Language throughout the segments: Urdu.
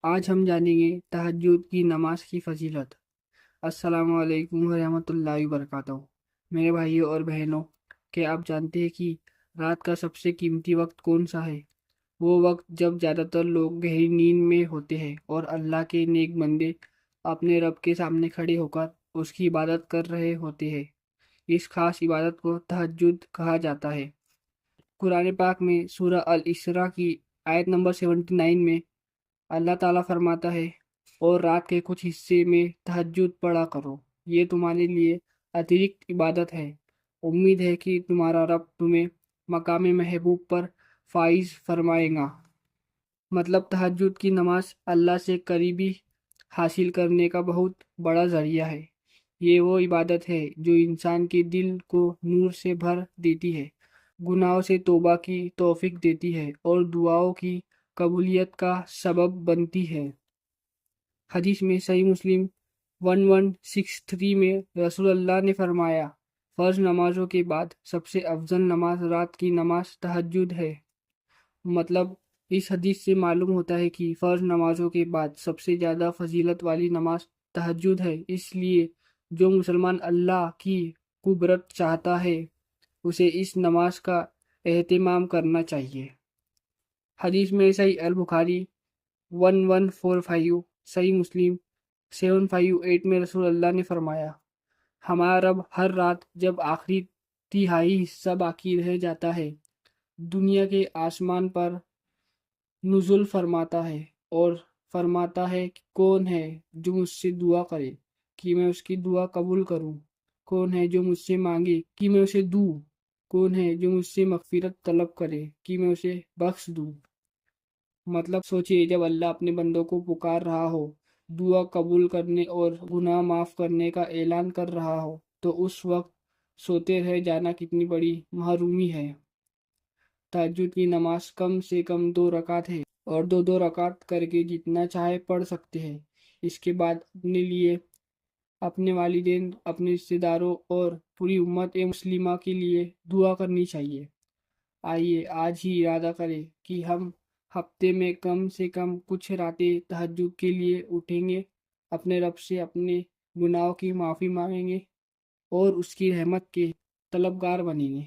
آج ہم جانیں گے تہجد کی نماز کی فضیلت۔ السلام علیکم ورحمۃ اللہ وبرکاتہ۔ میرے بھائیوں اور بہنوں، کیا آپ جانتے ہیں کہ رات کا سب سے قیمتی وقت کون سا ہے؟ وہ وقت جب زیادہ تر لوگ گہری نیند میں ہوتے ہیں اور اللہ کے نیک بندے اپنے رب کے سامنے کھڑے ہو کر اس کی عبادت کر رہے ہوتے ہیں۔ اس خاص عبادت کو تہجد کہا جاتا ہے۔ قرآن پاک میں سورہ الاسراء کی آیت نمبر 79 میں اللہ تعالیٰ فرماتا ہے، اور رات کے کچھ حصے میں تہجد پڑھا کرو، یہ تمہارے لیے اترکت عبادت ہے۔ امید ہے کہ تمہارا رب تمہیں مقام محبوب پر فائز فرمائے گا۔ مطلب تہجد کی نماز اللہ سے قریبی حاصل کرنے کا بہت بڑا ذریعہ ہے۔ یہ وہ عبادت ہے جو انسان کے دل کو نور سے بھر دیتی ہے، گناہوں سے توبہ کی توفیق دیتی ہے اور دعاؤں کی قبولیت کا سبب بنتی ہے۔ حدیث میں صحیح مسلم 1163 میں رسول اللہ نے فرمایا، فرض نمازوں کے بعد سب سے افضل نماز رات کی نماز تہجد ہے۔ مطلب اس حدیث سے معلوم ہوتا ہے کہ فرض نمازوں کے بعد سب سے زیادہ فضیلت والی نماز تہجد ہے۔ اس لیے جو مسلمان اللہ کی قربت چاہتا ہے اسے اس نماز کا اہتمام کرنا چاہیے۔ حدیث میں صحیح البخاری 1145، صحیح مسلم 758 میں رسول اللہ نے فرمایا، ہمارا رب ہر رات جب آخری تہائی حصہ باقی رہ جاتا ہے، دنیا کے آسمان پر نزول فرماتا ہے اور فرماتا ہے کہ کون ہے جو مجھ سے دعا کرے کہ میں اس کی دعا قبول کروں، کون ہے جو مجھ سے مانگے کہ میں اسے دوں، کون ہے جو مجھ سے مغفرت طلب کرے کہ میں اسے بخش دوں۔ مطلب سوچئے، جب اللہ اپنے بندوں کو پکار رہا ہو، دعا قبول کرنے اور گناہ معاف کرنے کا اعلان کر رہا ہو، تو اس وقت سوتے رہ جانا کتنی بڑی محرومی ہے۔ تہجد کی نماز کم سے کم 2 رکعت ہے، اور 2 رکعت کر کے جتنا چاہے پڑھ سکتے ہیں۔ اس کے بعد اپنے لیے، اپنے والدین، اپنے رشتہ داروں اور پوری امت مسلمہ کے لیے دعا کرنی چاہیے۔ آئیے آج ہی ارادہ کریں کہ ہم ہفتے میں کم سے کم کچھ راتیں تہجد کے لیے اٹھیں گے، اپنے رب سے اپنے گناہوں کی معافی مانگیں گے اور اس کی رحمت کے طلبگار بنیں گے۔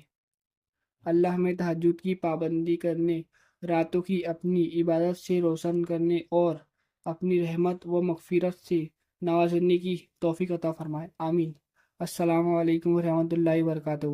اللہ ہمیں تہجد کی پابندی کرنے، راتوں کی اپنی عبادت سے روشن کرنے اور اپنی رحمت و مغفرت سے نوازنے کی توفیق عطا فرمائے، آمین۔ السلام علیکم ورحمۃ اللہ وبرکاتہ۔